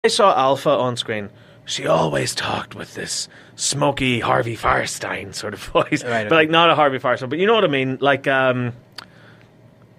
I saw Alpha on screen, she always talked with this smoky Harvey Firestein sort of voice. Right, okay. But like not a Harvey Firestein, but you know what I mean? Like I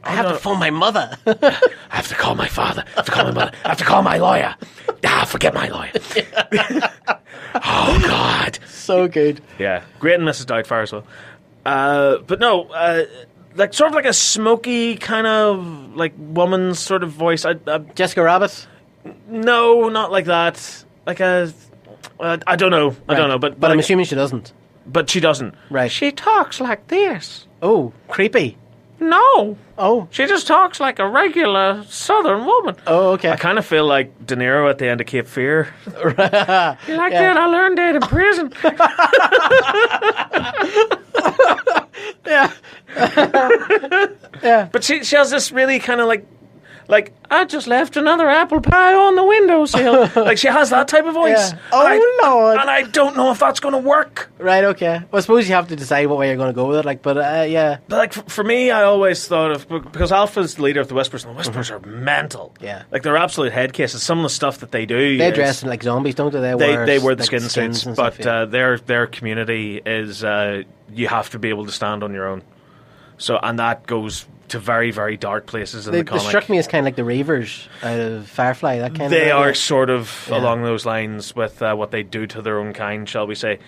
have to phone my mother. I have to call my father. I have to call my mother. I have to call my lawyer. Forget my lawyer. Oh, God. So good. Yeah. Great and Mrs. Doubtfire as well. But no, like sort of like a smoky kind of like woman sort of voice. Jessica Rabbit? No, not like that. Like a... I don't know. I don't know. But I'm like, assuming she doesn't. But she doesn't. Right. She talks like this. Oh, creepy. No. Oh. She just talks like a regular Southern woman. Oh, okay. I kind of feel like De Niro at the end of Cape Fear. You like Yeah. that? I learned that in prison. Yeah. Yeah. But she has this really kind of like, I just left another apple pie on the windowsill. Like, she has that type of voice. Yeah. Oh, Lord. And I don't know if that's going to work. Right, okay. Well, I suppose you have to decide what way you're going to go with it, like, but, yeah. But, like, for me, I always thought of... Because Alpha's the leader of the Whispers, and the Whispers are mental. Yeah. Like, they're absolute head cases. Some of the stuff that they do... They dress like zombies, don't they? They wear the like, skin skins suits, and but stuff, yeah. their community is... you have to be able to stand on your own. So, and that goes to very, very dark places in the They comic. struck me as kind of like the Reavers out of Firefly, that kind of... They are idea. sort of along those lines with what they do to their own kind, shall we say.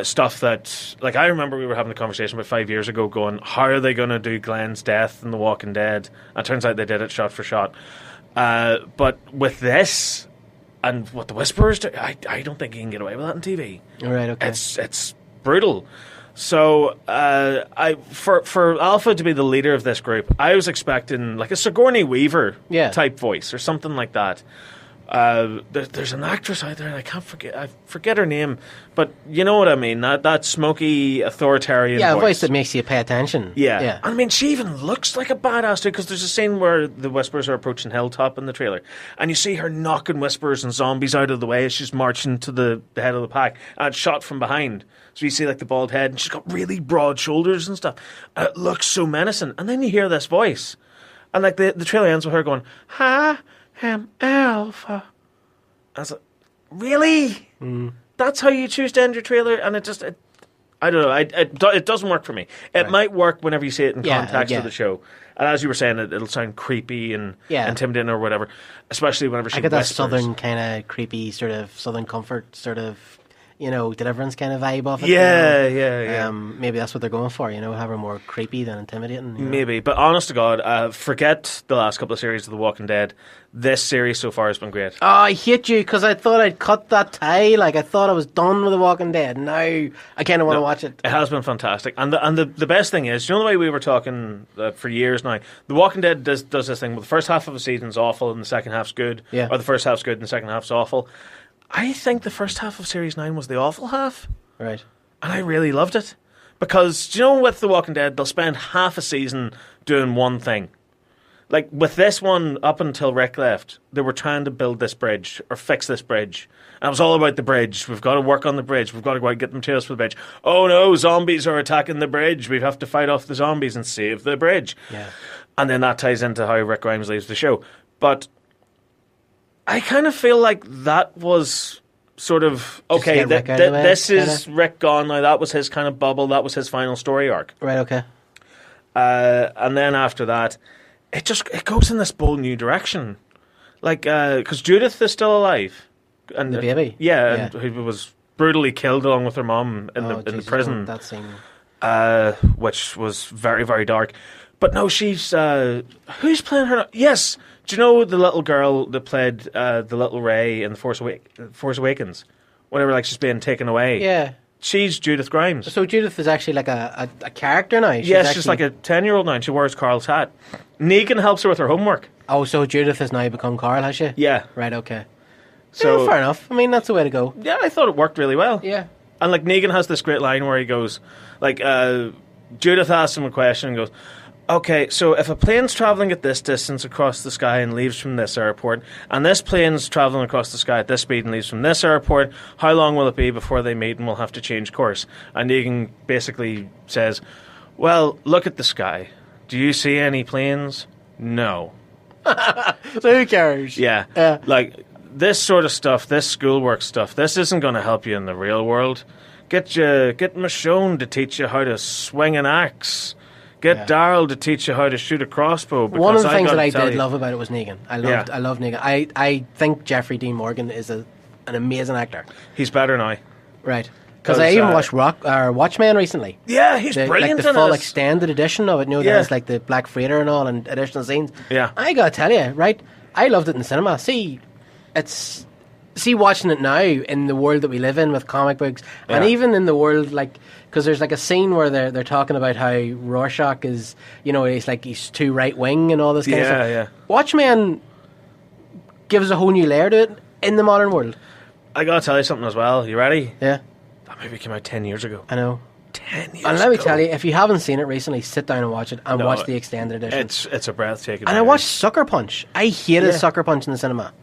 Stuff that... Like, I remember we were having a conversation about 5 years ago going, how are they going to do Glenn's death in The Walking Dead? And it turns out they did it shot for shot. But with this, and what the Whisperers do, I don't think you can get away with that on TV. All right, okay. It's brutal. So, for Alpha to be the leader of this group, I was expecting like a Sigourney Weaver type voice or something like that. There's an actress out there, and I forget her name, but you know what I mean. That smoky authoritarian a voice. voice that makes you pay attention. Yeah. I mean, she even looks like a badass too, because there's a scene where the Whispers are approaching Hilltop in the trailer, and you see her knocking Whispers and zombies out of the way as she's marching to the head of the pack, and it's shot from behind. So you see like the bald head, and she's got really broad shoulders and stuff. And it looks so menacing. And then you hear this voice, and like the trailer ends with her going, "Hi, I'm Alpha." I was like, really? That's how you choose to end your trailer? And I don't know. It doesn't work for me. It might work whenever you see it in context of the show. And as you were saying, it'll sound creepy and intimidating or whatever, especially whenever she I get that whispers. southern kind of creepy sort of southern comfort sort of, Deliverance kind of vibe off it. Yeah. Maybe that's what they're going for, have her more creepy than intimidating. Maybe. But honest to God, forget the last couple of series of The Walking Dead. This series so far has been great. Oh, I hate you because I thought I'd cut that tie. Like, I thought I was done with The Walking Dead. Now I kind of want to watch it. It has been fantastic. And the best thing is, you know the way we were talking for years now, The Walking Dead does this thing where the first half of a season's awful and the second half's good. Yeah. Or the first half's good and the second half's awful. I think the first half of Series 9 was the awful half. Right. And I really loved it. Because, do you know, with The Walking Dead, they'll spend half a season doing one thing. Like, with this one, up until Rick left, they were trying to build this bridge, or fix this bridge. And it was all about the bridge. We've got to work on the bridge. We've got to go out and get the materials for the bridge. Oh no, zombies are attacking the bridge. We have to fight off the zombies and save the bridge. Yeah. And then that ties into how Rick Grimes leaves the show. But I kind of feel like that was sort of, okay, this is Rick gone now. That was his kind of bubble. That was his final story arc. Right, okay. And then after that, it goes in this bold new direction. Like, because Judith is still alive. And the baby? Yeah, and who was brutally killed along with her mom in the prison. That scene. Which was very, very dark. But no, she's... who's playing her? Yes! Do you know the little girl that played the little Ray in The Force Awakens? Whenever like she's being taken away. Yeah. She's Judith Grimes. So Judith is actually like a character now? She's like a 10-year-old now, and she wears Carl's hat. Negan helps her with her homework. Oh, so Judith has now become Carl, has she? Yeah. Right, okay. So yeah, fair enough. I mean, that's the way to go. Yeah, I thought it worked really well. Yeah. And like Negan has this great line where he goes, like, Judith asks him a question and goes, okay, so if a plane's travelling at this distance across the sky and leaves from this airport, and this plane's travelling across the sky at this speed and leaves from this airport, how long will it be before they meet and we'll have to change course? And Negan basically says, well, look at the sky. Do you see any planes? No. So who cares? Yeah. Like, this sort of stuff, this schoolwork stuff, this isn't going to help you in the real world. Get Michonne to teach you how to swing an axe. Get Daryl to teach you how to shoot a crossbow. One of the things that I did love about it was Negan. I love Negan. I think Jeffrey Dean Morgan is an amazing actor. He's better now. Right. Because I even watched Watchmen recently. Yeah, he's brilliant like the full extended edition of it. You know, there's like the Black Freighter and all, and additional scenes. Yeah. I gotta tell you, right? I loved it in the cinema. See watching it now in the world that we live in with comic books, and even in the world like, because there's like a scene where they're talking about how Rorschach is, you know, he's too right wing and all this kind of stuff. Yeah. Watchmen gives a whole new layer to it in the modern world. I gotta tell you something as well. You ready? Yeah. That movie came out 10 years ago. I know. 10 years And let me tell you, if you haven't seen it recently, sit down and watch it, and watch the extended edition. It's a breathtaking And movie. I watched Sucker Punch. I hated Sucker Punch in the cinema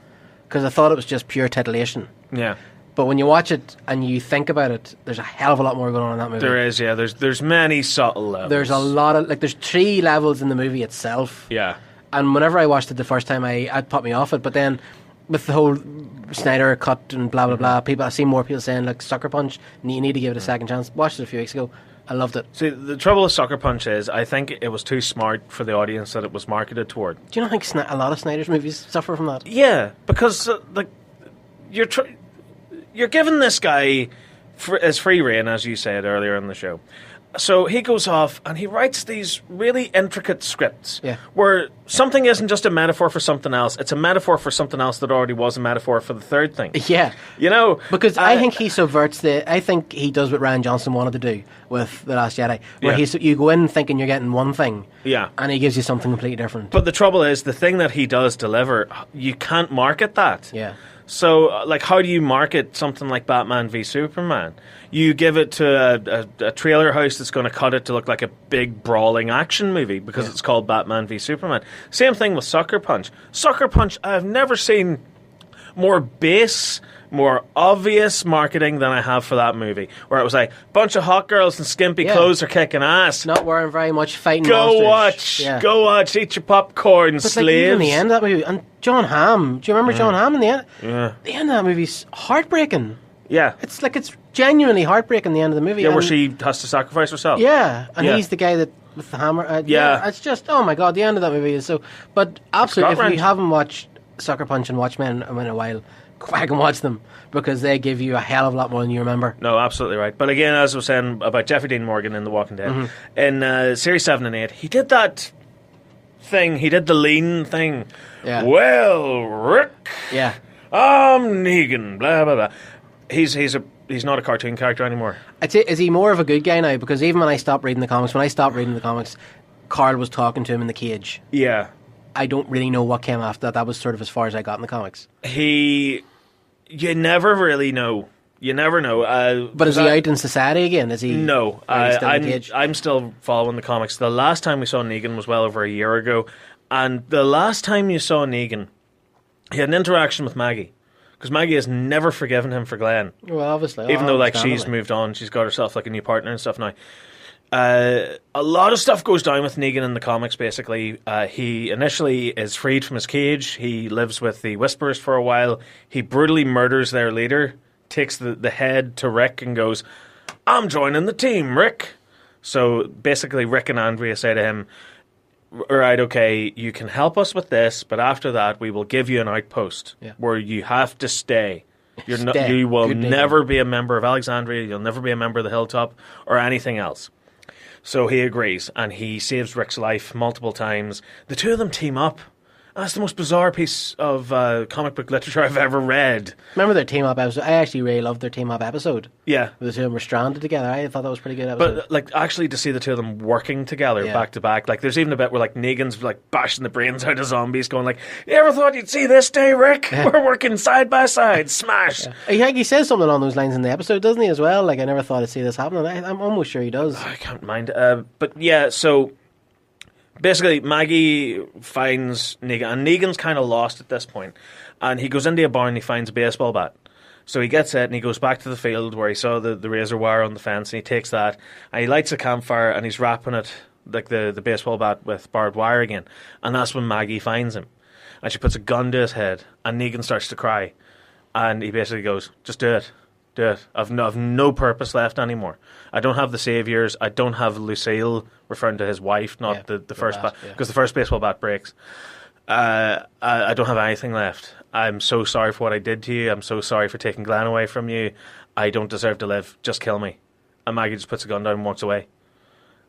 because I thought it was just pure titillation. Yeah. But when you watch it and you think about it, there's a hell of a lot more going on in that movie. There is, yeah. There's many subtle levels. There's a lot of, like, there's 3 levels in the movie itself. Yeah. And whenever I watched it the first time, I'd put me off it. But then with the whole Snyder cut and blah, blah, blah, I've seen more people saying, like, Sucker Punch, you need to give it a second chance. Watched it a few weeks ago. I loved it. See, the trouble with Sucker Punch is I think it was too smart for the audience that it was marketed toward. Do you not think a lot of Snyder's movies suffer from that? Yeah, because like you're giving this guy as free rein, as you said earlier in the show. So he goes off and he writes these really intricate scripts where something isn't just a metaphor for something else. It's a metaphor for something else that already was a metaphor for the third thing. Yeah. You know? Because I think he subverts I think he does what Rian Johnson wanted to do with The Last Jedi, where you go in thinking you're getting one thing, and he gives you something completely different. But the trouble is, the thing that he does deliver, you can't market that. Yeah. So, like, how do you market something like Batman v Superman? You give it to a trailer house that's going to cut it to look like a big brawling action movie because it's called Batman v Superman. Same thing with Sucker Punch. Sucker Punch, I've never seen more base, more obvious marketing than I have for that movie, where it was like bunch of hot girls in skimpy clothes are kicking ass. Not wearing very much, fighting Go monsters. Go watch, eat your popcorn, but slaves. Like, even in the end of that movie, and John Hamm, do you remember John Hamm in the end? Yeah. The end of that movie's heartbreaking. Yeah. It's genuinely heartbreaking, the end of the movie. Yeah, where she has to sacrifice herself. Yeah, and he's the guy that with the hammer. It's just, oh my god, the end of that movie is so... But absolutely, if you haven't watched Sucker Punch and Watchmen in a while, go back and watch them, because they give you a hell of a lot more than you remember. No, absolutely right. But again, as I was saying about Jeffrey Dean Morgan in The Walking Dead, in Series 7 and 8, he did that thing, he did the lean thing. Yeah. Well, Rick. Yeah. I'm Negan, blah, blah, blah. He's not a cartoon character anymore. I'd say, is he more of a good guy now? Because even when I stopped reading the comics, Carl was talking to him in the cage. Yeah. I don't really know what came after that. That was sort of as far as I got in the comics. You never really know. You never know. But is he out in society again? Is he? No. I'm still following the comics. The last time we saw Negan was well over a year ago. And the last time you saw Negan, he had an interaction with Maggie. Because Maggie has never forgiven him for Glenn. Well, obviously. Even though, like, she's moved on. She's got herself, like, a new partner and stuff now. A lot of stuff goes down with Negan in the comics, basically. He initially is freed from his cage. He lives with the Whisperers for a while. He brutally murders their leader, takes the head to Rick and goes, I'm joining the team, Rick. So, basically, Rick and Andrea say to him, right, okay, you can help us with this, but after that, we will give you an outpost where you have to stay. You will never be a member of Alexandria, you'll never be a member of the Hilltop, or anything else. So he agrees, and he saves Rick's life multiple times. The two of them team up. That's the most bizarre piece of comic book literature I've ever read. Remember their team-up episode? I actually really loved their team-up episode. Yeah. The two of them were stranded together. I thought that was a pretty good episode. But, like, actually to see the two of them working together back to back. Like, there's even a bit where, like, Negan's, like, bashing the brains out of zombies, going like, you ever thought you'd see this day, Rick? We're working side by side. Smash. He says something along those lines in the episode, doesn't he, as well? Like, I never thought I'd see this happening. I'm almost sure he does. I can't mind. But, yeah, so... Basically, Maggie finds Negan, and Negan's kind of lost at this point, and he goes into a barn and he finds a baseball bat. So he gets it and he goes back to the field where he saw the razor wire on the fence, and he takes that and he lights a campfire and he's wrapping it, like the baseball bat, with barbed wire again. And that's when Maggie finds him. and she puts a gun to his head, and Negan starts to cry, and he basically goes, "Just do it. Do it. I've no purpose left anymore. I don't have the saviors. I don't have Lucille," referring to his wife, not the first bat, because the first baseball bat breaks. I don't have anything left. I'm so sorry for what I did to you. I'm so sorry for taking Glenn away from you. I don't deserve to live. Just kill me. And Maggie just puts a gun down and walks away.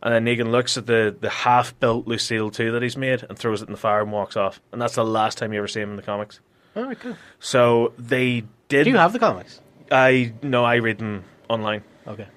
And then Negan looks at the half-built Lucille 2 that he's made and throws it in the fire and walks off. And that's the last time you ever see him in the comics. Oh, right, cool. So they did... Do you have the comics? No, I read them online. Okay.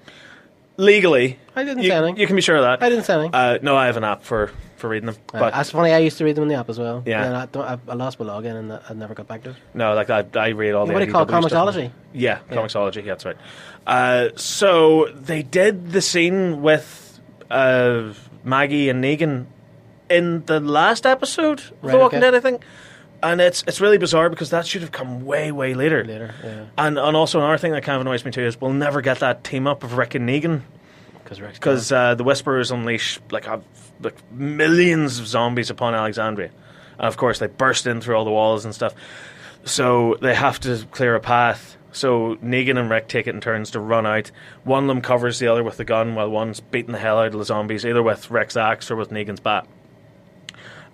Legally. I didn't say anything. You can be sure of that. I didn't say anything. No, I have an app for reading them. But that's funny, I used to read them in the app as well. Yeah. I lost my login and I never got back to it. No, like I read all the... What do you call it? Comicsology? Yeah, Comicsology, yeah, that's right. So they did the scene with Maggie and Negan in the last episode of The Walking Dead, I think. And it's really bizarre because that should have come way, way later. Yeah. And also another thing that kind of annoys me too is we'll never get that team up of Rick and Negan. Because the Whisperers unleash like millions of zombies upon Alexandria. And of course they burst in through all the walls and stuff. So they have to clear a path. So Negan and Rick take it in turns to run out. One of them covers the other with the gun while one's beating the hell out of the zombies, either with Rick's axe or with Negan's bat.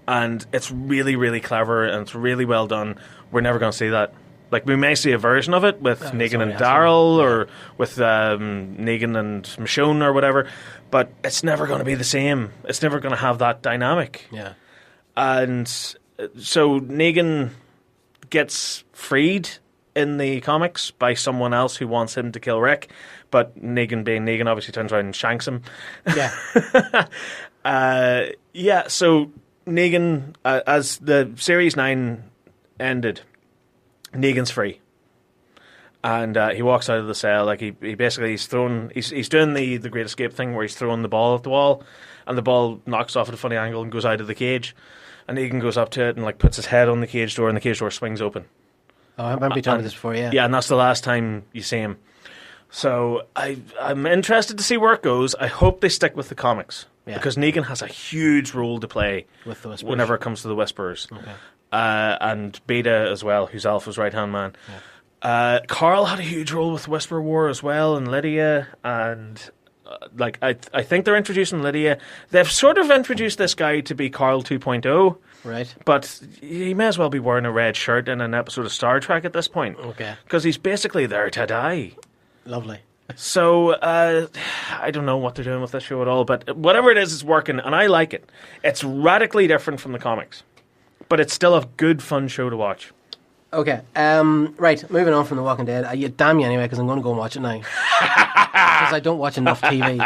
And it's really, really clever and it's really well done. We're never going to see that. Like, we may see a version of it with Negan and Daryl or with Negan and Michonne or whatever, but it's never going to be the same. It's never going to have that dynamic. Yeah. And so Negan gets freed in the comics by someone else who wants him to kill Rick, but Negan, being Negan, obviously turns around and shanks him. Yeah. So Negan, as the Series 9 ended, Negan's free. And he walks out of the cell. Like he basically he's doing the Great Escape thing where he's throwing the ball at the wall, and the ball knocks off at a funny angle and goes out of the cage. And Negan goes up to it and like puts his head on the cage door, and the cage door swings open. Oh, I remember you telling me this before. Yeah, and that's the last time you see him. So I'm interested to see where it goes. I hope they stick with the comics because Negan has a huge role to play with the Whisperers whenever it comes to the Whisperers. Okay. And Beta as well, who's Alpha's right-hand man. Yeah. Carl had a huge role with Whisper War as well, and Lydia, and I think they're introducing Lydia. They've sort of introduced this guy to be Carl 2.0. Right. But he may as well be wearing a red shirt in an episode of Star Trek at this point. Okay. Because he's basically there to die. Lovely. So, I don't know what they're doing with this show at all, but whatever it is, it's working, and I like it. It's radically different from the comics. But it's still a good, fun show to watch. Okay. Right. Moving on from The Walking Dead. Damn you anyway, because I'm going to go and watch it now. Because I don't watch enough TV.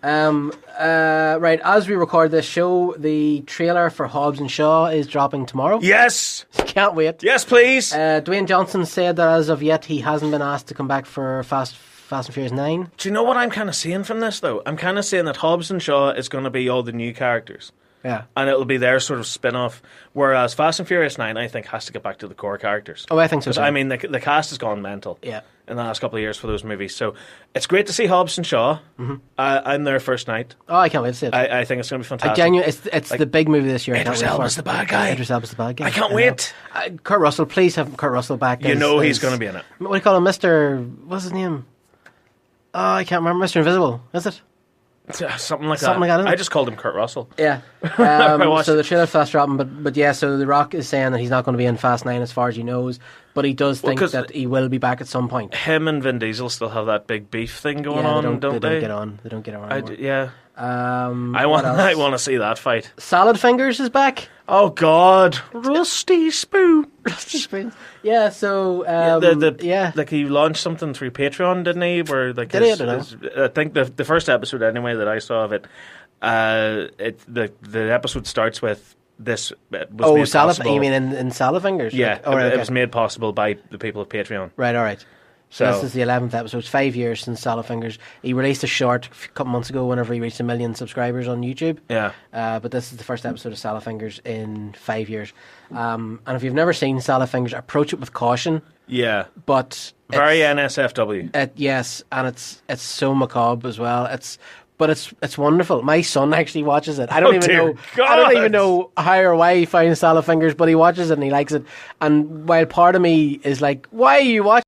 Right. As we record this show, the trailer for Hobbs and Shaw is dropping tomorrow. Yes. Can't wait. Yes, please. Dwayne Johnson said that as of yet he hasn't been asked to come back for Fast and Furious 9. Do you know what I'm kind of seeing from this, though? I'm kind of seeing that Hobbs and Shaw is going to be all the new characters. Yeah. And it'll be their sort of spin-off. Whereas Fast and Furious 9, I think, has to get back to the core characters. Oh, I think so too. I mean, the cast has gone mental in the last couple of years for those movies. So it's great to see Hobbs and Shaw. Mm-hmm. I'm there first night. Oh, I can't wait to see it. I think it's going to be fantastic. It's like, the big movie this year. Idris Elba's the bad guy. Idris Elba's the bad guy. I can't wait. Kurt Russell, please have Kurt Russell back. He's going to be in it. What do you call him? What's his name? Oh, I can't remember. Mr. Invisible, is it? Something like that. I just called him Kurt Russell. Yeah. So the trailer fast dropping, but yeah. So The Rock is saying that he's not going to be in Fast 9 as far as he knows, but he does think that he will be back at some point. Him and Vin Diesel still have that big beef thing going on, don't they? They don't get on. Yeah. I want to see that fight. Salad Fingers is back. Oh God, Rusty Spoon. Yeah. So like he launched something through Patreon, didn't he? Where like I don't know. I think the first episode anyway that I saw of it, the episode starts with this. Salad. You mean in Salad Fingers? Yeah. It was made possible by the people of Patreon. Right. All right. So this is the 11th episode. It's 5 years since Salad Fingers. He released a short a couple months ago whenever he reached 1 million subscribers on YouTube. Yeah. But this is the first episode of Salad Fingers in 5 years. And if you've never seen Salad Fingers, approach it with caution. Yeah. But very NSFW. Yes, and it's so macabre as well. but it's wonderful. My son actually watches it. I don't God. I don't even know how or why he finds Salad Fingers, but he watches it and he likes it. And while part of me is like, why are you watching